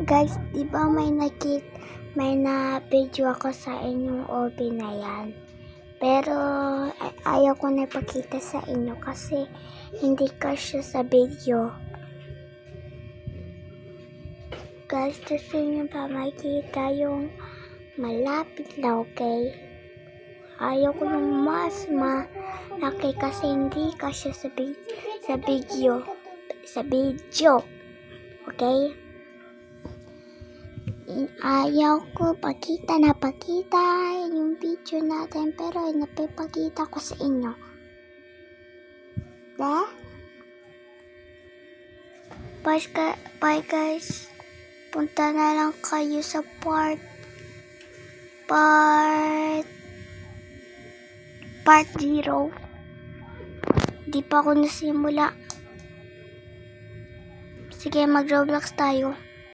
Guys, di ba may na-video ako sa inyong OB na yan. Pero ayaw ko na ipakita sa inyo kasi hindi kasya sa video. Guys, gusto nyo ba makita yung malapit lang, okay? Ayaw ko yung mas malaki kasi hindi kasya sa video. Okay? Ayaw ko pakita yung video natin pero napipakita ko sa inyo. Bye guys. Punta na lang kayo sa part 0. Di pa ako nasimula. Sige, mag-Roblox tayo.